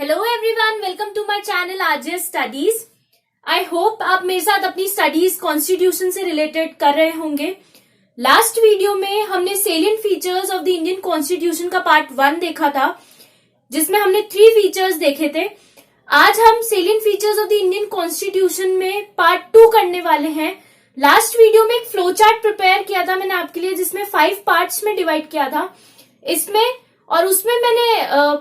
Hello everyone, welcome to my channel RJ studies. I hope आप मेरे साथ अपनी स्टडीज कॉन्स्टिट्यूशन से रिलेटेड कर रहे होंगे। लास्ट वीडियो में हमने salient features of the Indian constitution का पार्ट 1 देखा था, जिसमें हमने 3 फीचर्स देखे थे। आज हम salient features of the Indian constitution में पार्ट 2 करने वाले हैं। लास्ट वीडियो में एक फ्लो चार्ट प्रिपेयर किया था मैंने आपके लिए, जिसमें 5 पार्ट्स में डिवाइड किया था इसमें, और उसमें मैंने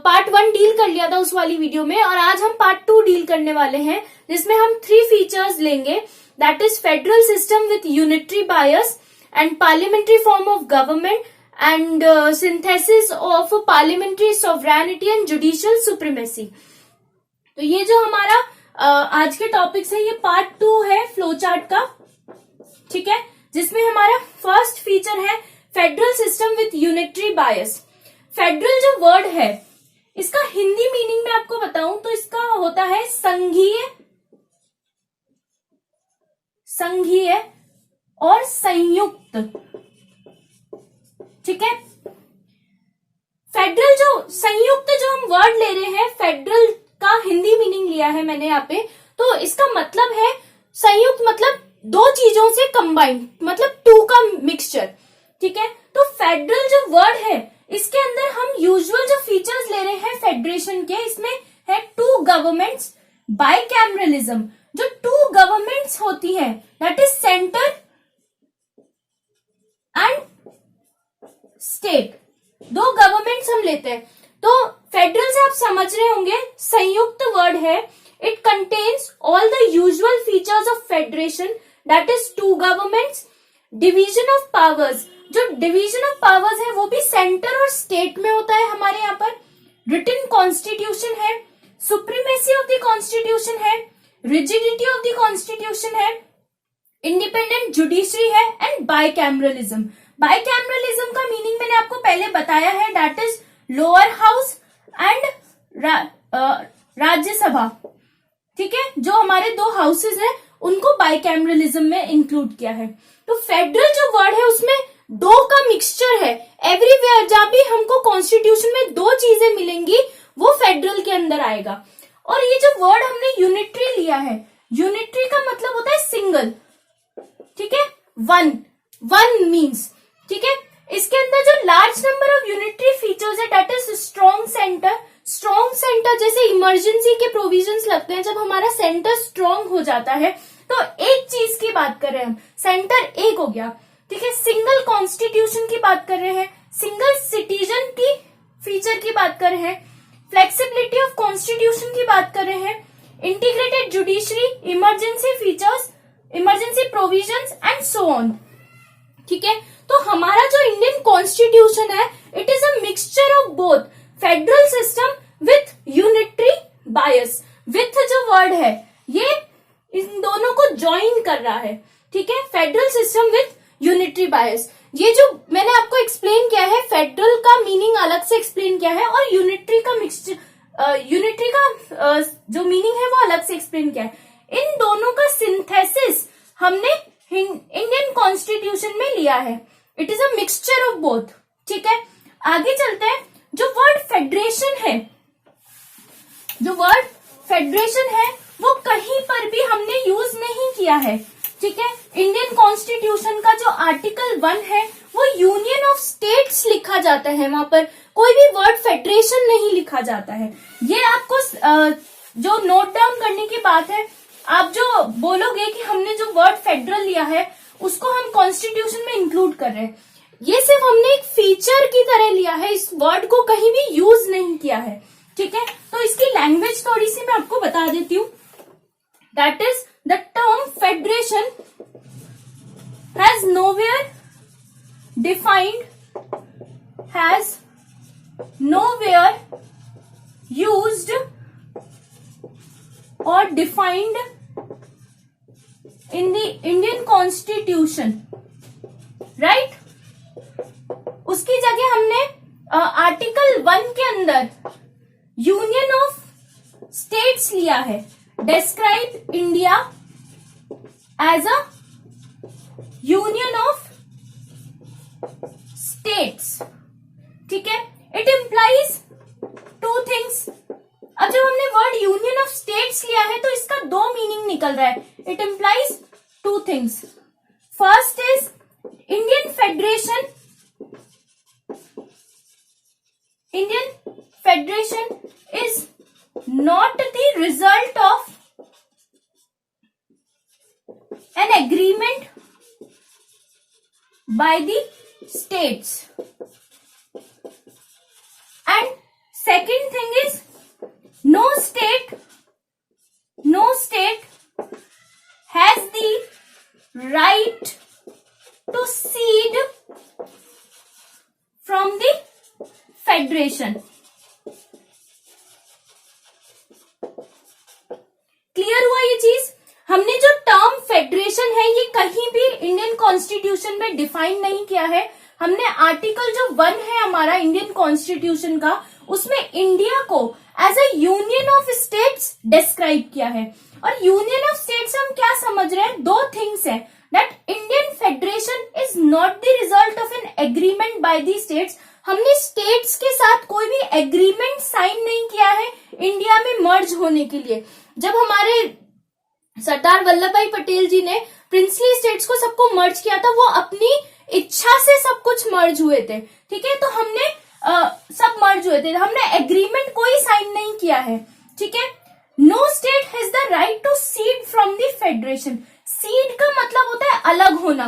पार्ट 1 डील कर लिया था उस वाली वीडियो में। और आज हम पार्ट 2 डील करने वाले हैं, जिसमें हम 3 फीचर्स लेंगे, that is federal system with unitary bias and parliamentary form of government and synthesis of parliamentary sovereignty and judicial supremacy. तो ये जो हमारा आज के टॉपिक्स है, ये पार्ट 2 है फ्लो चार्ट का, ठीक है, जिसमें हमारा फर्स्ट फीचर है federal system with unitary bias. Federal जो वर्ड है, इसका हिंदी मीनिंग मैं आपको बताऊं तो इसका होता है संघीय और संयुक्त, ठीक है। फेडरल जो संयुक्त जो हम वर्ड ले रहे हैं, फेडरल का हिंदी मीनिंग लिया है मैंने यहाँ पे, तो इसका मतलब है संयुक्त, मतलब 2 चीजों से कंबाइंड, मतलब 2 का मिक्सचर, ठीक है। तो फेडरल जो वर्ड है, इसके अंदर हम यूजुअल जो फीचर्स ले रहे हैं फेडरेशन के, इसमें है 2 गवर्नमेंट्स, बाइकैमरलिज्म, जो 2 गवर्नमेंट्स होती हैं, that is centre and state, 2 governments हम लेते हैं। तो फेडरल से आप समझ रहे होंगे संयुक्त वर्ड है, it contains all the usual features of federation, that is 2 governments, division of powers, जो डिवीजन ऑफ पावर्स है वो भी सेंटर और स्टेट में होता है हमारे यहाँ पर, रिटन कॉन्स्टिट्यूशन है, सुप्रीमेसी ऑफ द कॉन्स्टिट्यूशन है, रिजिडिटी ऑफ द कॉन्स्टिट्यूशन है, इंडिपेंडेंट जुडिशरी है एंड बाइकैमरलिज्म। बाइकैमरलिज्म का मीनिंग मैंने आपको पहले बताया है, that is lower house and Rajya Sabha, ठीक है, जो हमारे 2 हाउसेज है उनको बाइकैमरलिज्म में इंक्लूड किया है। तो फेडरल जो वर्ड है उसमें 2 का मिक्सचर है, एवरीवेयर जहां भी हमको कॉन्स्टिट्यूशन में 2 चीजें मिलेंगी वो फेडरल के अंदर आएगा। और ये जो वर्ड हमने यूनिटरी लिया है, यूनिटरी का मतलब होता है सिंगल, ठीक है, वन मीन्स, ठीक है। इसके अंदर जो large number of unitary features है, that is strong centre. Strong centre जैसे इमरजेंसी के प्रोविजंस लगते हैं, जब हमारा सेंटर स्ट्रॉन्ग हो जाता है तो एक चीज की बात कर रहे हैं हम, सेंटर एक हो गया, ठीक है। सिंगल कॉन्स्टिट्यूशन की बात कर रहे हैं, सिंगल सिटीजन की फीचर की बात कर रहे हैं, फ्लेक्सिबिलिटी ऑफ कॉन्स्टिट्यूशन की बात कर रहे हैं, integrated judiciary, emergency features, emergency provisions and so on, ठीक है। तो हमारा जो इंडियन कॉन्स्टिट्यूशन है, it is a mixture of both federal system with unitary bias. With जो वर्ड है, ये इन दोनों को ज्वाइन कर रहा है, ठीक है, फेडरल सिस्टम विथ यूनिटरी बायस। ये जो मैंने आपको एक्सप्लेन किया है, फेडरल का मीनिंग अलग से एक्सप्लेन किया है, और यूनिटरी का यूनिटरी का जो मीनिंग है वो अलग से एक्सप्लेन किया है। इन दोनों का सिंथेसिस हमने इंडियन कॉन्स्टिट्यूशन में लिया है, it is a mixture of both, ठीक है। आगे चलते हैं। जो वर्ड फेडरेशन है, जो वर्ड फेडरेशन है वो कहीं पर भी हमने यूज नहीं किया है, ठीक है। इंडियन कॉन्स्टिट्यूशन का जो आर्टिकल 1 है वो यूनियन ऑफ स्टेट्स लिखा जाता है, वहां पर कोई भी वर्ड फेडरेशन नहीं लिखा जाता है। ये आपको जो नोट डाउन करने की बात है, आप जो बोलोगे कि हमने जो वर्ड फेडरल लिया है उसको हम कॉन्स्टिट्यूशन में इंक्लूड कर रहे हैं, ये सिर्फ हमने एक फीचर की तरह लिया है, इस वर्ड को कहीं भी यूज नहीं किया है, ठीक है। तो इसकी लैंग्वेज थोड़ी सी मैं आपको बता देती हूँ, that is the term federation has nowhere used और defined in the Indian Constitution, right? उसकी जगह हमने आर्टिकल 1 के अंदर यूनियन ऑफ स्टेट्स लिया है, describe India as a union of states, ठीक है। It implies 2 things. अब जब हमने यूनियन ऑफ स्टेट्स लिया है तो इसका दो मीनिंग निकल रहा है. It implies two things. First is Indian federation. Indian federation is not the result of an agreement by the states. And second thing is no state has the right to cede from the federation. Clear हुआ ये चीज? हमने जो term federation है ये कहीं भी Indian constitution में डिफाइन नहीं किया है. हमने आर्टिकल जो 1 है हमारा इंडियन कॉन्स्टिट्यूशन का, उसमें इंडिया को as a union of states describe किया है. और यूनियन ऑफ स्टेट्स हम क्या समझ रहे हैं? दो थिंग्स है. That Indian federation is not the result of an agreement by the states. हमने स्टेट्स के साथ कोई भी एग्रीमेंट साइन नहीं किया है इंडिया में मर्ज होने के लिए. जब हमारे सरदार वल्लभ भाई पटेल जी ने प्रिंसली स्टेट्स को सबको मर्ज किया था, वो अपनी इच्छा से सब कुछ मर्ज हुए थे. ठीक है, तो हमने सब मर्ज हुए थे, हमने एग्रीमेंट कोई साइन नहीं किया है. ठीक है. No state has the right to secede from the federation. Secede का मतलब होता है अलग होना.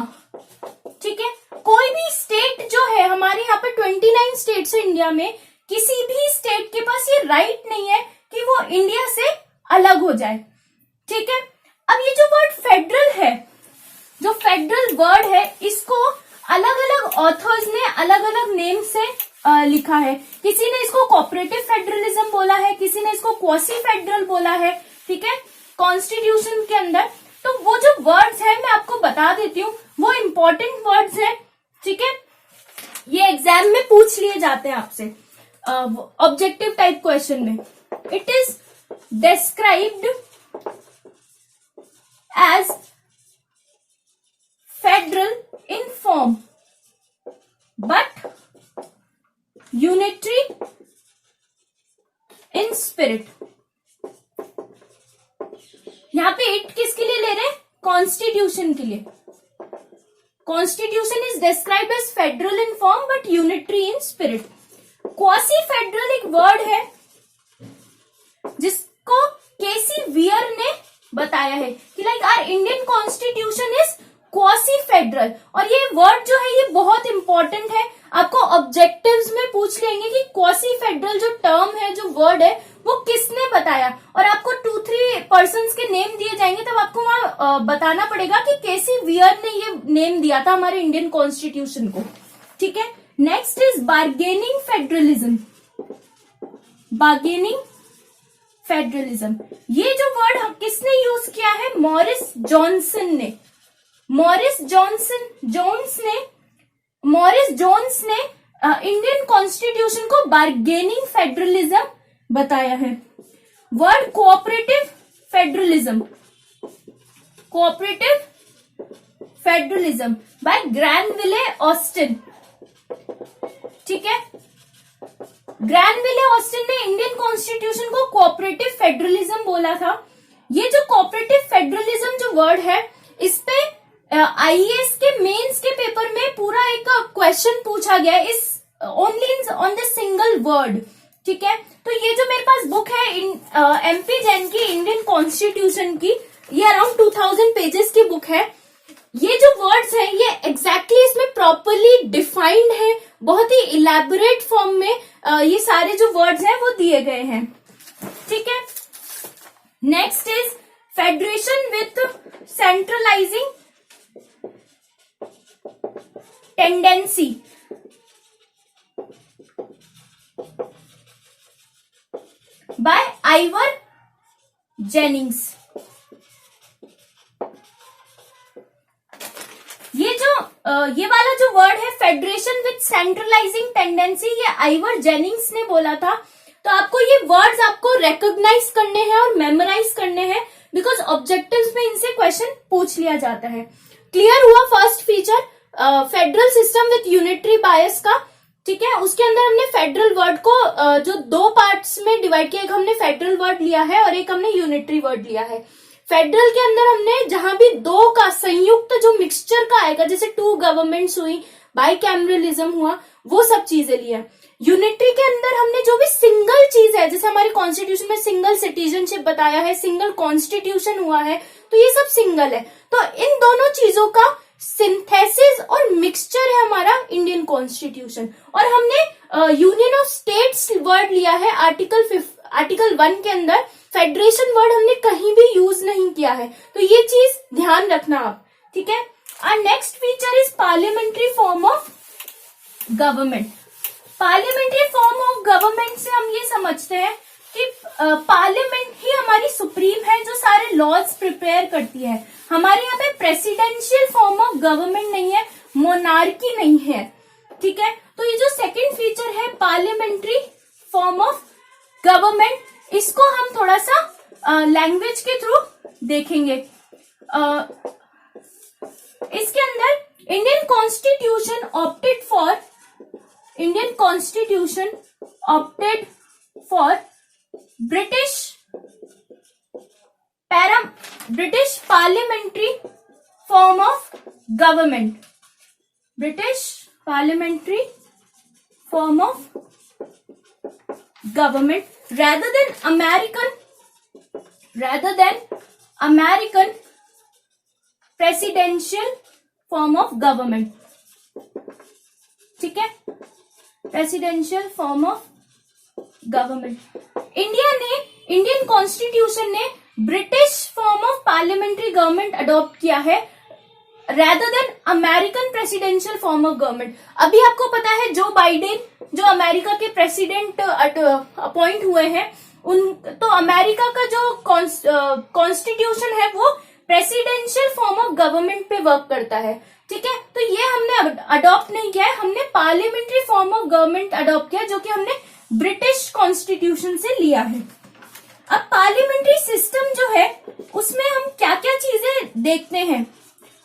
ठीक है, कोई भी स्टेट जो है, हमारे यहाँ पे 29 स्टेट्स है इंडिया में, किसी भी स्टेट के पास ये राइट नहीं है कि वो इंडिया से अलग हो जाए. ठीक है. अब ये जो वर्ड फेडरल है, जो फेडरल वर्ड है, इसको अलग अलग ऑथर्स ने अलग अलग नेम से लिखा है. किसी ने इसको कोऑपरेटिव फेडरलिज्म बोला है, किसी ने इसको क्वासी फेडरल बोला है. ठीक है, कॉन्स्टिट्यूशन के अंदर. तो वो जो वर्ड्स है मैं आपको बता देती हूँ, वो इंपॉर्टेंट वर्ड्स है. ठीक है, ये एग्जाम में पूछ लिए जाते हैं आपसे ऑब्जेक्टिव टाइप क्वेश्चन में. It is described as federal in form but unitary in spirit. यहां पे इट किसके लिए ले रहे हैं? कॉन्स्टिट्यूशन के लिए. Constitution is described as federal in form but unitary in spirit. Quasi federal एक वर्ड है जिसको केसी वियर ने बताया है कि like our Indian constitution is quasi federal. और ये वर्ड जो है ये बहुत इंपॉर्टेंट है. आपको ऑब्जेक्टिव्स में पूछ लेंगे कि क्वासी फेडरल जो टर्म है, जो वर्ड है, वो किसने बताया, और आपको 2-3 पर्संस के नेम दिए जाएंगे, तब आपको वहां बताना पड़ेगा कि केसी वियर ने ये नेम दिया था हमारे इंडियन कॉन्स्टिट्यूशन को. ठीक है. Next is bargaining federalism. Bargaining federalism, ये जो वर्ड किसने यूज किया है? मॉरिस जॉनसन ने. मॉरिस जोन्स ने इंडियन कॉन्स्टिट्यूशन को बार्गेनिंग फेडरलिज्म बताया है. Word cooperative federalism by Granville Austin. ठीक है, ग्रैनविले ऑस्टिन ने इंडियन कॉन्स्टिट्यूशन को कोऑपरेटिव फेडरलिज्म बोला था. ये जो कोऑपरेटिव फेडरलिज्म जो वर्ड है, इस पे आईएएस के मेंस के पेपर में पूरा एक क्वेश्चन पूछा गया है इस only on the single word. ठीक है, तो ये जो मेरे पास बुक है एमपी जैन की इंडियन कॉन्स्टिट्यूशन की, ये अराउंड 2000 पेजेस की बुक है. ये जो वर्ड्स हैं ये एग्जैक्टली इसमें प्रॉपरली डिफाइंड है, बहुत ही इलेबोरेट फॉर्म में ये सारे जो वर्ड्स हैं वो दिए गए हैं. ठीक है. Next is federation with centralising tendency. By Ivor Jennings. ये वाला जो वर्ड है फेडरेशन विथ सेंट्रलाइजिंग टेंडेंसी, ये आइवर जेनिंग्स ने बोला था. तो आपको ये वर्ड्स आपको रिकॉग्नाइज करने हैं और मेमोराइज करने हैं, बिकॉज ऑब्जेक्टिव्स में इनसे क्वेश्चन पूछ लिया जाता है. क्लियर हुआ first feature federal system with unitary बायस का. ठीक है, उसके अंदर हमने फेडरल वर्ड को जो दो पार्ट्स में डिवाइड किया, एक हमने फेडरल वर्ड लिया है और एक हमने यूनिटरी वर्ड लिया है। फेडरल के अंदर हमने जहां भी दो का संयुक्त जो मिक्सचर का आएगा, जैसे टू गवर्नमेंट्स हुई, बाइकैमरलिज्म हुआ, वो सब चीजें लिया। यूनिटरी के अंदर हमने जो भी सिंगल चीज है, जैसे हमारे कॉन्स्टिट्यूशन में सिंगल सिटीजनशिप बताया है, सिंगल कॉन्स्टिट्यूशन हुआ है, तो ये सब सिंगल है। तो इन दोनों चीजों का सिंथेसिस और मिक्सचर है हमारा इंडियन कॉन्स्टिट्यूशन। और हमने यूनियन ऑफ स्टेट्स वर्ड लिया है आर्टिकल 1 के अंदर। फेडरेशन वर्ड हमने कहीं भी यूज नहीं किया है, तो ये चीज ध्यान रखना आप, ठीक है। और next feature is parliamentary form of government. Parliamentary form of government से हम ये समझते हैं कि पार्लियामेंट ही हमारी सुप्रीम है जो सारे लॉज प्रिपेयर करती है। हमारे यहाँ पे प्रेसिडेंशियल फॉर्म ऑफ गवर्नमेंट नहीं है, मोनार्की नहीं है, ठीक है। तो ये जो सेकंड फीचर है पार्लियामेंट्री फॉर्म ऑफ गवर्नमेंट, इसको हम थोड़ा सा लैंग्वेज के थ्रू देखेंगे। इसके अंदर Indian constitution opted for British parliamentary form of government, British parliamentary form of government rather than American presidential form of government, ठीक है, presidential form of government. Indian constitution ने British form of parliamentary government adopt किया है rather than American presidential form of government. अभी आपको पता है Joe Biden जो अमेरिका के प्रेसिडेंट अपॉइंट हुए हैं, उन तो अमेरिका का जो कॉन्स्टिट्यूशन है वो प्रेसिडेंशियल फॉर्म ऑफ गवर्नमेंट पे वर्क करता है, ठीक है। तो ये हमने अडॉप्ट नहीं किया है, हमने parliamentary form of government adopt किया जो कि हमने ब्रिटिश कॉन्स्टिट्यूशन से लिया है। अब पार्लियामेंट्री सिस्टम जो है उसमें हम क्या क्या चीजें देखते हैं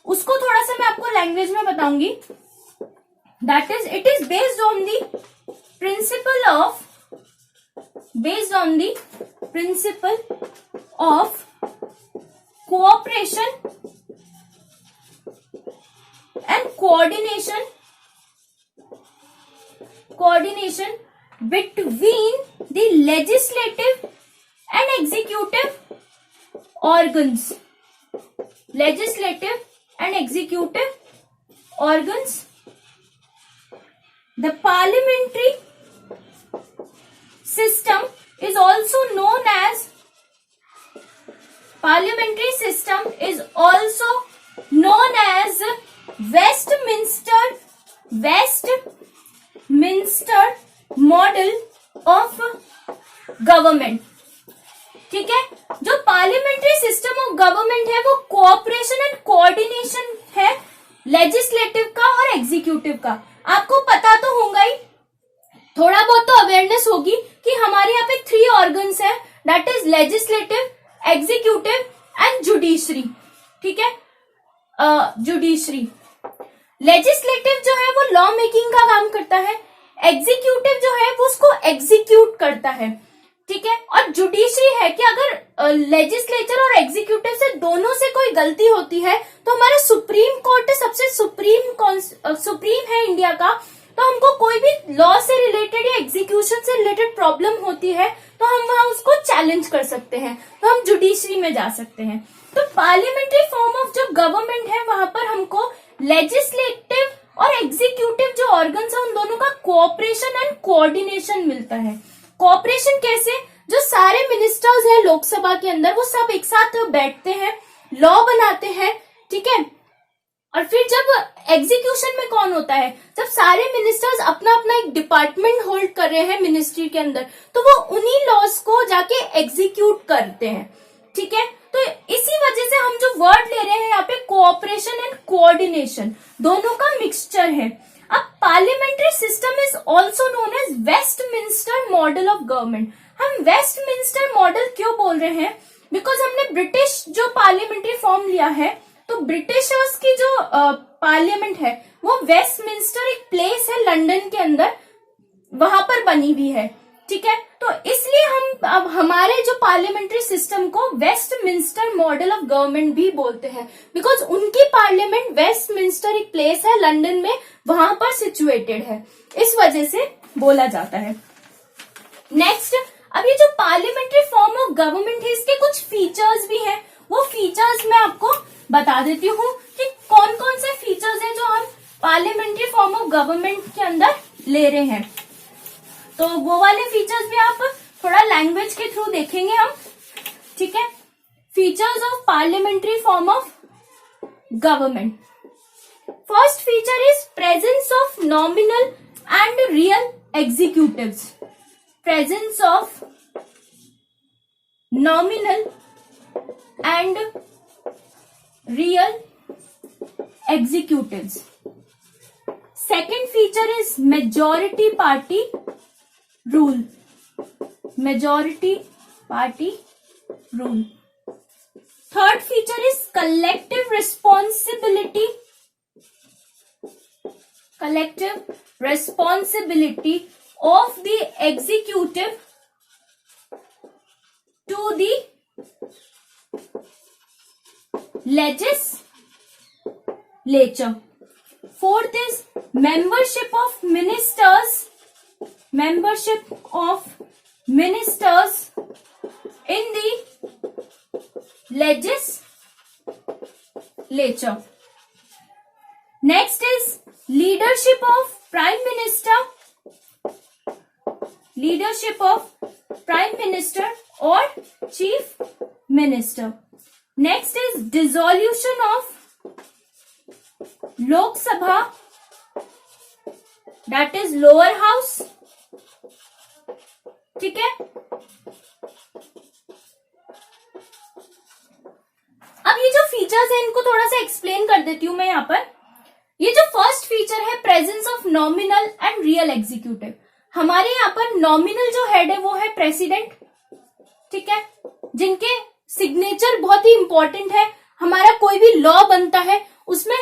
उसको थोड़ा सा मैं आपको लैंग्वेज में बताऊंगी। That is it is based on the principle of cooperation and coordination between the legislative and executive organs. The parliamentary system is also known as Westminster model of government, ठीक है। जो पार्लियामेंट्री सिस्टम ऑफ गवर्नमेंट है वो cooperation and coordination है legislative का और executive का। आपको पता तो होगा ही, थोड़ा बहुत तो अवेयरनेस होगी कि हमारे यहाँ पे 3 ऑर्गन्स है, that is legislative, executive and judiciary, ठीक है। जुडिशरी लेजिस्लेटिव जो है वो लॉ मेकिंग का काम करता है, एग्जीक्यूटिव जो है वो उसको एग्जीक्यूट करता है, ठीक है। और जुडिशरी है कि अगर लेजिस्लेचर और एग्जीक्यूटिव से दोनों से कोई गलती होती है तो हमारा सुप्रीम कोर्ट सबसे सुप्रीम है इंडिया का, तो हमको कोई भी लॉ से रिलेटेड या एग्जीक्यूशन से रिलेटेड प्रॉब्लम होती है तो हम वहां उसको चैलेंज कर सकते हैं, तो हम जुडिशरी में जा सकते हैं। तो पार्लियामेंट्री फॉर्म ऑफ जो गवर्नमेंट है वहां पर हमको लेजिस्लेटिव और एग्जीक्यूटिव जो ऑर्गन्स है उन दोनों का कोऑपरेशन एंड कोऑर्डिनेशन मिलता है। कोऑपरेशन कैसे, जो सारे मिनिस्टर्स हैं लोकसभा के अंदर वो सब एक साथ बैठते हैं, लॉ बनाते हैं, ठीक है। और फिर जब एग्जीक्यूशन में कौन होता है, जब सारे मिनिस्टर्स अपना अपना एक डिपार्टमेंट होल्ड कर रहे हैं मिनिस्ट्री के अंदर, तो वो उन्हीं लॉज को जाके एग्जीक्यूट करते हैं, ठीक है। तो इसी वजह से हम जो वर्ड ले रहे हैं यहाँ पे कोऑपरेशन एंड कोऑर्डिनेशन दोनों का मिक्सचर है। अब parliamentary system is also known as Westminster model of government. हम वेस्टमिंस्टर मॉडल क्यों बोल रहे हैं, बिकॉज हमने ब्रिटिश जो पार्लियामेंट्री फॉर्म लिया है, तो ब्रिटिशर्स की जो पार्लियामेंट है वो वेस्टमिंस्टर एक प्लेस है लंदन के अंदर, वहां पर बनी हुई है, ठीक है। तो इसलिए हम अब हमारे जो पार्लियामेंट्री सिस्टम को वेस्टमिंस्टर मॉडल ऑफ गवर्नमेंट भी बोलते हैं, बिकॉज उनकी पार्लियामेंट वेस्टमिंस्टर एक प्लेस है लंदन में, वहां पर सिचुएटेड है, इस वजह से बोला जाता है। नेक्स्ट, अब ये जो पार्लियामेंट्री फॉर्म ऑफ गवर्नमेंट है इसके कुछ फीचर्स भी हैं, वो फीचर्स मैं आपको बता देती हूँ कि कौन कौन से फीचर्स हैं जो हम पार्लियामेंट्री फॉर्म ऑफ गवर्नमेंट के अंदर ले रहे हैं। तो वो वाले फीचर्स भी आप थोड़ा लैंग्वेज के थ्रू देखेंगे हम, ठीक है। Features of parliamentary form of government. First feature is presence of nominal and real executives. Presence of nominal and real executives. Second feature is majority party rule. Majority party rule. Third feature is collective responsibility. Collective responsibility of the executive to the legislature. Fourth is membership of ministers in the legislature. Next is leadership of prime minister or chief minister. Next is dissolution of Lok Sabha, that is lower house, ठीक है। अब ये जो features है इनको थोड़ा सा explain कर देती हूं मैं यहाँ पर। ये जो फर्स्ट फीचर है presence of nominal and real executive, हमारे यहाँ पर नॉमिनल जो हेड है वो है प्रेसिडेंट, ठीक है, जिनके सिग्नेचर बहुत ही इंपॉर्टेंट है। हमारा कोई भी लॉ बनता है उसमें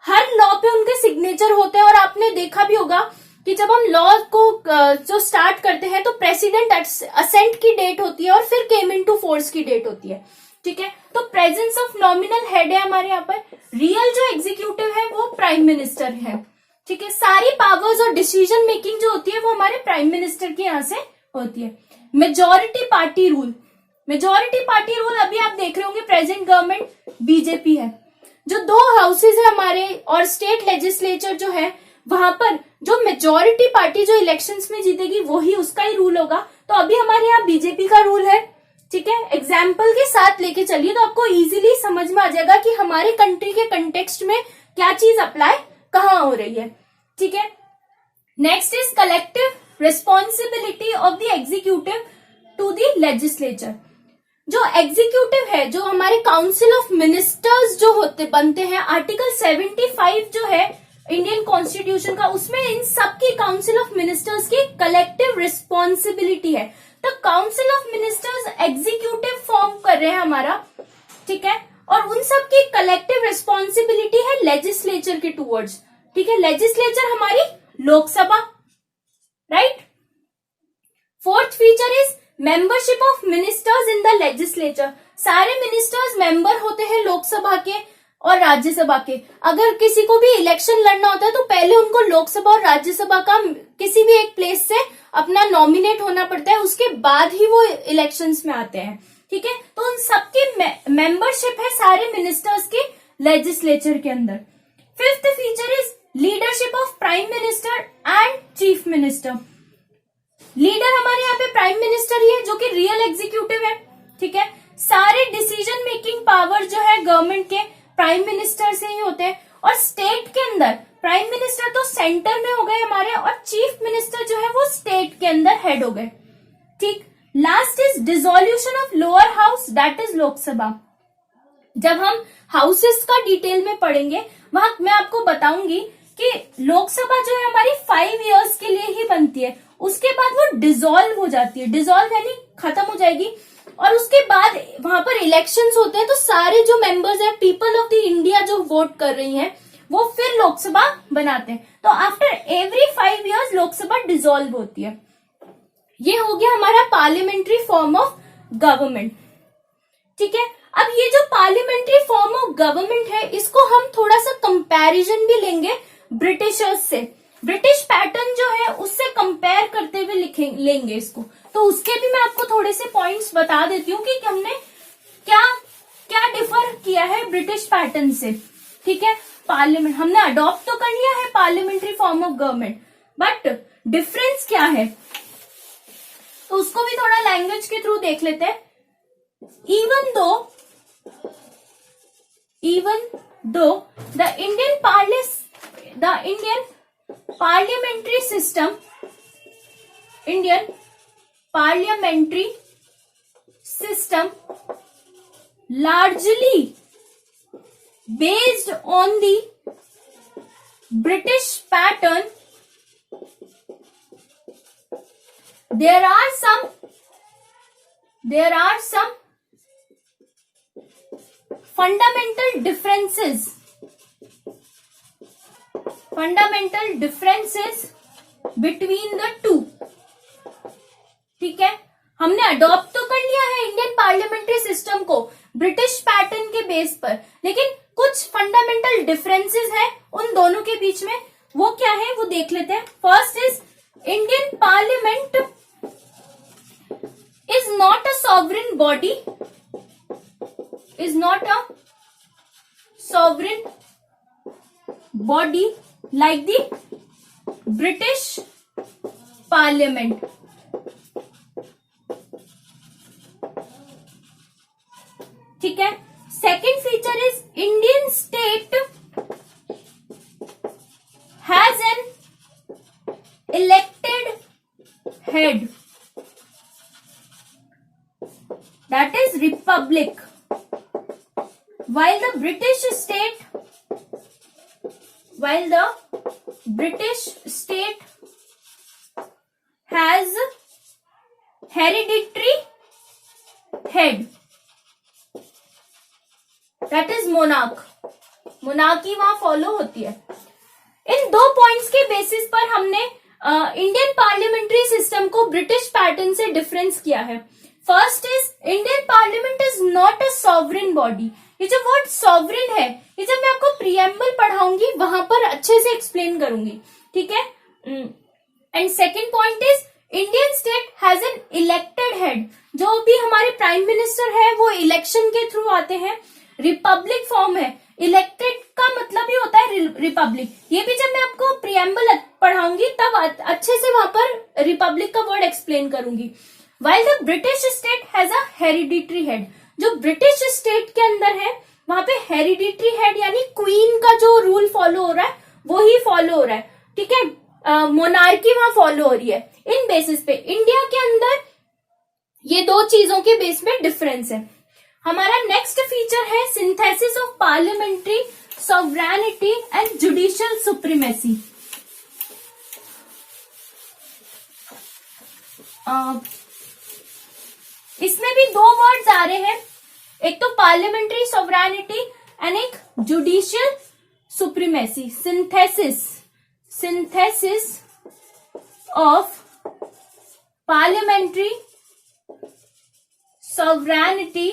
हर लॉ पे उनके सिग्नेचर होते हैं, और आपने देखा भी होगा कि जब हम लॉ को जो स्टार्ट करते हैं तो प्रेसिडेंट असेंट की डेट होती है और फिर केम इनटू फोर्स की डेट होती है, ठीक है। तो प्रेजेंस ऑफ नॉमिनल हेड है हमारे यहाँ पर। रियल जो एग्जीक्यूटिव है वो प्राइम मिनिस्टर है, ठीक है। सारी पावर्स और डिसीजन मेकिंग जो होती है वो हमारे प्राइम मिनिस्टर के यहाँ से होती है। Majority party rule. Majority party rule अभी आप देख रहे होंगे प्रेजेंट गवर्नमेंट बीजेपी है, जो दो हाउसेज है हमारे और स्टेट लेजिस्लेचर जो है वहां पर जो मेजॉरिटी पार्टी जो इलेक्शंस में जीतेगी वही उसका ही रूल होगा। तो अभी हमारे यहाँ बीजेपी का रूल है, ठीक है। एग्जाम्पल के साथ लेके चलिए तो आपको इजीली समझ में आ जाएगा कि हमारे कंट्री के कंटेक्स्ट में क्या चीज अप्लाई कहाँ हो रही है, ठीक है। Next is collective responsibility of the executive to the legislature. जो एग्जीक्यूटिव है, जो हमारे काउंसिल ऑफ मिनिस्टर्स जो बनते हैं, आर्टिकल 75 जो है इंडियन कॉन्स्टिट्यूशन का, उसमें इन सबकी काउंसिल ऑफ मिनिस्टर्स की कलेक्टिव रिस्पॉन्सिबिलिटी है। तो council of ministers executive form कर रहे हैं हमारा, ठीक है, और उन सबकी कलेक्टिव रिस्पॉन्सिबिलिटी है लेजिस्लेचर के टूवर्ड्स, ठीक है। लेजिस्लेचर हमारी Lok Sabha, right. Fourth feature is membership of ministers in the legislature. सारे मिनिस्टर्स मेंबर होते हैं लोकसभा के और राज्यसभा के। अगर किसी को भी इलेक्शन लड़ना होता है तो पहले उनको लोकसभा और राज्यसभा का किसी भी एक प्लेस से अपना नॉमिनेट होना पड़ता है, उसके बाद ही वो इलेक्शंस में आते हैं, ठीक है। तो उन सबकी मेंबरशिप है सारे मिनिस्टर्स की लेजिस्लेचर के अंदर। Fifth feature is leadership of prime minister and chief minister. Leader हमारे यहाँ पे प्राइम मिनिस्टर ही है जो कि रियल एग्जीक्यूटिव है, ठीक है। सारे डिसीजन मेकिंग पावर जो है गवर्नमेंट के प्राइम मिनिस्टर से ही होते हैं, और स्टेट के अंदर प्राइम मिनिस्टर तो सेंटर में हो गए हमारे, और चीफ मिनिस्टर जो है वो स्टेट के अंदर हेड हो गए, ठीक। Last is dissolution of lower house, that is Lok Sabha. जब हम हाउसेस का डिटेल में पढ़ेंगे वहां मैं आपको बताऊंगी कि लोकसभा जो है हमारी 5 इयर्स के लिए ही बनती है, उसके बाद वो डिसॉल्व हो जाती है। डिसॉल्व यानी खत्म हो जाएगी, और उसके बाद वहां पर इलेक्शंस होते हैं। तो सारे जो मेंबर्स हैं, पीपल ऑफ द इंडिया जो वोट कर रही हैं, वो फिर लोकसभा बनाते हैं। तो after every 5 years Lok Sabha dissolve होती है। ये हो गया हमारा पार्लियामेंट्री फॉर्म ऑफ गवर्नमेंट। ठीक है, अब ये जो पार्लियामेंट्री फॉर्म ऑफ गवर्नमेंट है, इसको हम थोड़ा सा कंपैरिजन भी लेंगे ब्रिटिशर्स से। ब्रिटिश पैटर्न जो है उससे कंपेयर करते हुए लेंगे इसको। तो उसके भी मैं आपको थोड़े से पॉइंट्स बता देती हूँ कि हमने क्या क्या डिफर किया है ब्रिटिश पैटर्न से। ठीक है, पार्लियामेंट हमने अडॉप्ट तो कर लिया है parliamentary form of government, but difference क्या है तो उसको भी थोड़ा लैंग्वेज के थ्रू देख लेते हैं। Even though the Indian parliamentary system largely based on the British pattern, there are some fundamental differences between the two। ठीक है, हमने अडॉप्ट तो कर लिया है इंडियन पार्लियामेंट्री सिस्टम को ब्रिटिश पैटर्न के बेस पर, लेकिन कुछ फंडामेंटल डिफरेंसेस है उन दोनों के बीच में। वो क्या है वो देख लेते हैं। First is Indian parliament is not a sovereign body, like the British Parliament। ठीक है, second feature is Indian state has an elected head, that is republic, while the British state has hereditary head, that is monarchy वहां follow होती है। इन दो points के basis पर हमने Indian parliamentary system को ब्रिटिश पैटर्न से डिफरेंस किया है। First is Indian parliament is not a sovereign body. ये जो वर्ड सॉवरेन है, ये जब मैं आपको प्रीएम्बल पढ़ाऊंगी वहां पर अच्छे से एक्सप्लेन करूंगी। ठीक है, and second point is Indian state has an elected head. जो भी हमारे प्राइम मिनिस्टर है वो इलेक्शन के थ्रू आते हैं। रिपब्लिक फॉर्म है, इलेक्टेड का मतलब ही होता है रिपब्लिक। ये भी जब मैं आपको प्रीएम्बल पढ़ाऊंगी तब अच्छे से वहां पर रिपब्लिक का वर्ड एक्सप्लेन करूंगी। While the British state has a hereditary head, जो ब्रिटिश स्टेट के अंदर है वहां पे हेरिडिटरी हेड यानी क्वीन का जो रूल फॉलो हो रहा है वो ही फॉलो हो रहा है। ठीक है, मोनार्की वहां फॉलो हो रही है। इन बेसिस पे इंडिया के अंदर ये दो चीजों के बेस में डिफरेंस है। हमारा नेक्स्ट फीचर है synthesis of parliamentary sovereignty and judicial supremacy. इसमें भी दो वर्ड्स आ रहे हैं, एक तो पार्लियामेंट्री सॉवरेनिटी एंड एक judicial supremacy. Synthesis of parliamentary sovereignty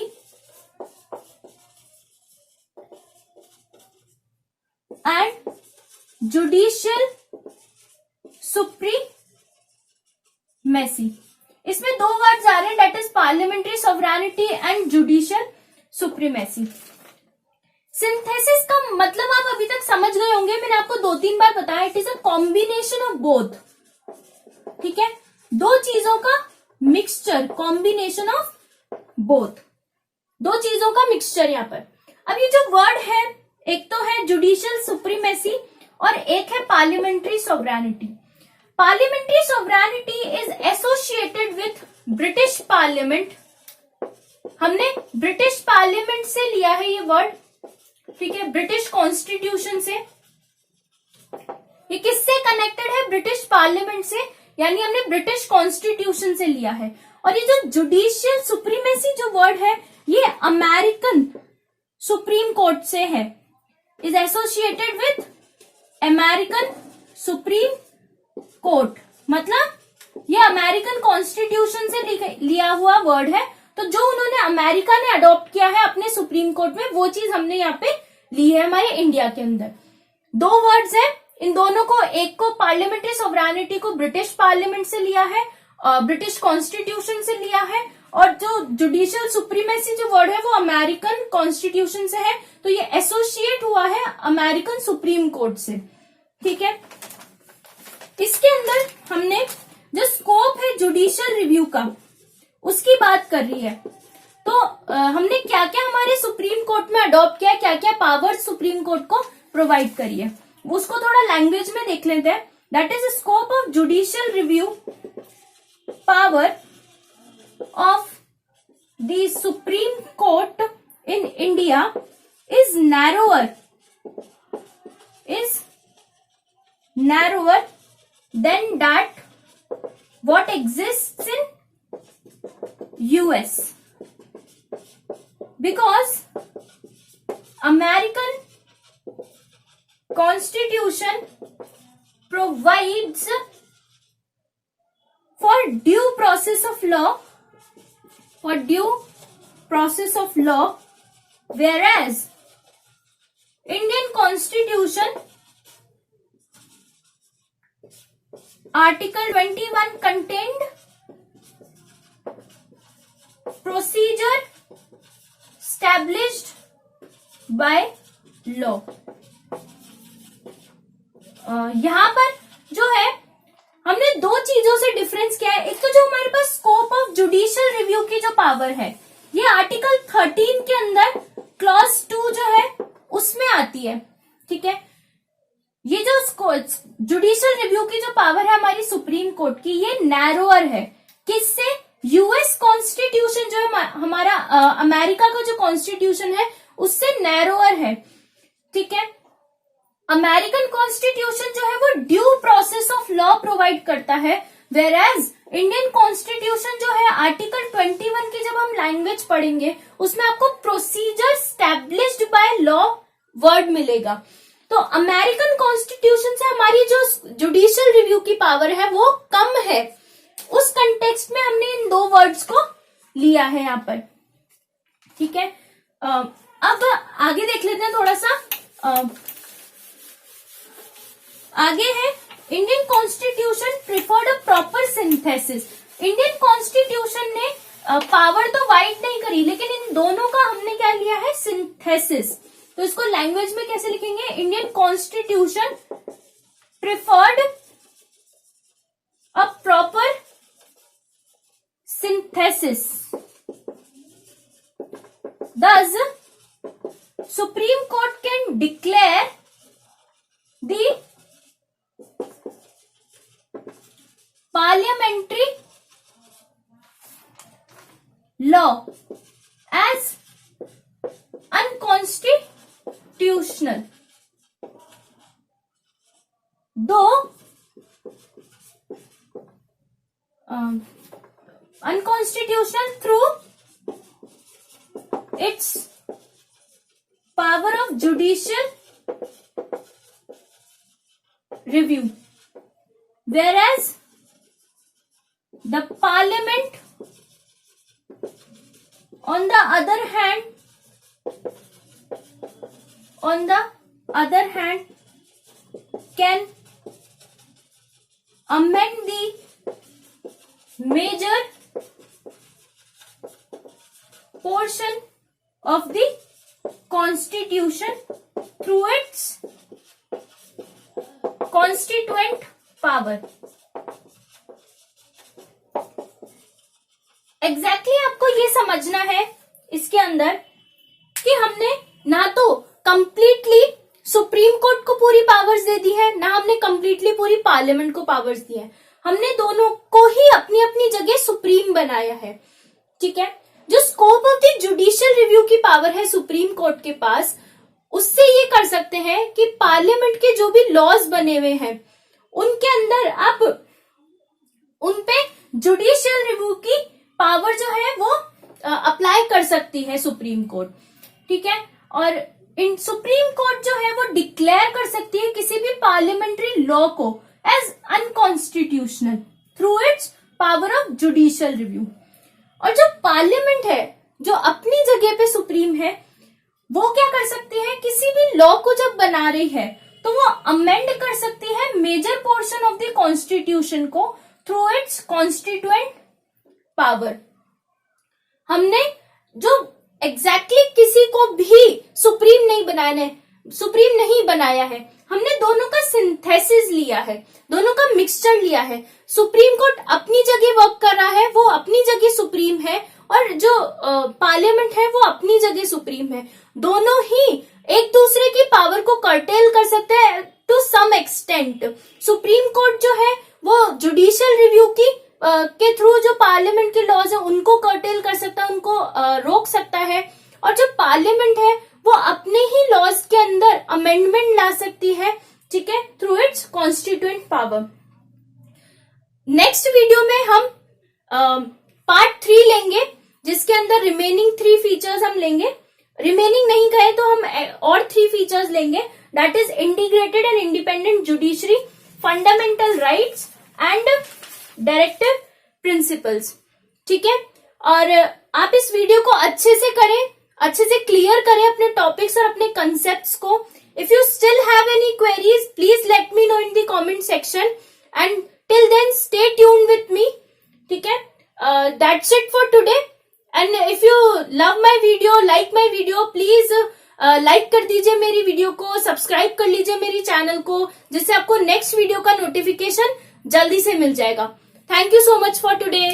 and judicial supremacy. इसमें दो वर्ड्स आ रहे हैं, that is parliamentary sovereignty and judicial supremacy. Synthesis का मतलब आप अभी तक समझ गए होंगे, मैंने आपको 2-3 बार बताया। It is a combination of both. ठीक है, दो चीजों का मिक्सचर, कॉम्बिनेशन ऑफ बोथ, दो चीजों का मिक्सचर यहाँ पर। अब ये जो वर्ड है, एक तो है जुडिशियल सुप्रीमेसी और एक है parliamentary sovereignty. Parliamentary sovereignty is associated with British parliament. हमने ब्रिटिश पार्लियामेंट से लिया है ये वर्ड। ठीक है, ब्रिटिश कॉन्स्टिट्यूशन से। ये किससे कनेक्टेड है? ब्रिटिश पार्लियामेंट से, यानी हमने ब्रिटिश कॉन्स्टिट्यूशन से लिया है। और ये जो जुडिशियल सुप्रीमेसी जो वर्ड है, ये अमेरिकन सुप्रीम कोर्ट से है। Is associated with American supreme court, मतलब ये अमेरिकन कॉन्स्टिट्यूशन से लिया हुआ वर्ड है। तो जो उन्होंने अमेरिका ने अडॉप्ट किया है अपने सुप्रीम कोर्ट में, वो चीज हमने यहाँ पे ली है हमारे इंडिया के अंदर। दो वर्ड्स हैं, इन दोनों को, एक को पार्लियामेंट्री सोवरेनिटी को ब्रिटिश पार्लियामेंट से लिया है, ब्रिटिश कॉन्स्टिट्यूशन से लिया है, और जो जुडिशियल सुप्रीमेसी जो वर्ड है वो अमेरिकन कॉन्स्टिट्यूशन से है। तो ये एसोसिएट हुआ है अमेरिकन सुप्रीम कोर्ट से, ठीक है। इसके अंदर हमने जो स्कोप है जुडिशियल रिव्यू का, उसकी बात कर रही है। तो हमने क्या क्या हमारे सुप्रीम कोर्ट में अडॉप्ट किया, क्या क्या पावर्स सुप्रीम कोर्ट को प्रोवाइड करी है, उसको थोड़ा लैंग्वेज में देख लेते हैं। That is scope of judicial review power of the supreme court in India is narrower than that what exists in US, because American Constitution provides for due process of law, whereas Indian Constitution Article 21 contained procedure established by law। यहाँ पर जो है हमने दो चीजों से difference किया है। एक तो जो हमारे पास स्कोप ऑफ जुडिशियल रिव्यू की जो पावर है, ये आर्टिकल 13 के अंदर क्लॉज 2 जो है उसमें आती है, ठीक है। ये जो जुडिशियल रिव्यू की जो पावर है हमारी सुप्रीम कोर्ट की, ये नैरोअर है। किससे? यूएस कॉन्स्टिट्यूशन जो है हमारा, अमेरिका का जो कॉन्स्टिट्यूशन है उससे नैरोअर है, ठीक है। अमेरिकन कॉन्स्टिट्यूशन जो है वो due process of law provide करता है, वेयरएज इंडियन कॉन्स्टिट्यूशन जो है आर्टिकल 21 की जब हम लैंग्वेज पढ़ेंगे उसमें आपको procedure established by law word मिलेगा। तो अमेरिकन कॉन्स्टिट्यूशन से हमारी जो जुडिशियल रिव्यू की पावर है वो कम है। उस कंटेक्स्ट में हमने इन दो वर्ड्स को लिया है यहाँ पर, ठीक है। अब आगे देख लेते हैं थोड़ा सा। आगे है Indian constitution preferred a proper synthesis. Indian constitution ने पावर तो वाइड नहीं करी, लेकिन इन दोनों का हमने क्या लिया है? सिंथेसिस। तो इसको लैंग्वेज में कैसे लिखेंगे? Indian constitution preferred a proper synthesis, thus Supreme Court can declare the parliamentary law as unconstitutional, though unconstitutional through its power of judicial review, whereas the parliament on the other hand can amend the major portion of the constitution through its constituent power। Exactly आपको ये समझना है इसके अंदर कि हमने ना तो कंप्लीटली सुप्रीम कोर्ट को पूरी पावर्स दे दी है, ना हमने कंप्लीटली पूरी पार्लियामेंट को पावर्स दी है। हमने दोनों को ही अपनी अपनी जगह सुप्रीम बनाया है, ठीक है। जो scope of the judicial review की पावर है सुप्रीम कोर्ट के पास, उससे ये कर सकते हैं कि पार्लियामेंट के जो भी लॉज बने हुए हैं उनके अंदर आप उनपे जुडिशियल रिव्यू की पावर जो है वो अप्लाई कर सकती है सुप्रीम कोर्ट, ठीक है। और सुप्रीम कोर्ट जो है वो डिक्लेयर कर सकती है किसी भी पार्लियामेंट्री लॉ को as unconstitutional through its power of judicial review. और जो पार्लियामेंट है जो अपनी जगह पे सुप्रीम है, वो क्या कर सकती है, किसी भी लॉ को जब बना रही है तो वो अमेंड कर सकती है major portion of the constitution को थ्रू इट्स कॉन्स्टिट्यूएंट पावर। हमने जो एग्जैक्टली किसी को भी सुप्रीम नहीं बनाया है, हमने दोनों का सिंथेसिस लिया है, दोनों का मिक्सचर लिया है। सुप्रीम कोर्ट अपनी जगह वर्क कर रहा है, वो अपनी जगह सुप्रीम है, और जो पार्लियामेंट है वो अपनी जगह सुप्रीम है। दोनों ही एक दूसरे की पावर को कर्टेल कर सकते हैं to some extent. Supreme Court जो है वो जुडिशियल रिव्यू के थ्रू जो पार्लियामेंट के लॉज है उनको कर्टेल कर सकता है, उनको रोक सकता है, और जो पार्लियामेंट है वो अपने ही लॉज के अंदर अमेंडमेंट ला सकती है, ठीक है, through its constituent power. Next video में हम पार्ट 3 लेंगे, जिसके अंदर रिमेनिंग 3 फीचर्स हम लेंगे। रिमेनिंग नहीं कहे तो हम और 3 फीचर्स लेंगे, that is integrated and independent judiciary, fundamental rights and directive principles, ठीक है। और आप इस वीडियो को अच्छे से करें, अच्छे से क्लियर करें अपने टॉपिक्स और अपने कंसेप्ट्स को। If you still have any queries please let me know in the comment section, and till then stay tuned with me, ठीक है। That's it for today, and if you love my video, like my video, please like कर दीजिए मेरी video को, subscribe कर लीजिए मेरी channel को, जिससे आपको नेक्स्ट वीडियो का नोटिफिकेशन जल्दी से मिल जाएगा। Thank you so much for today.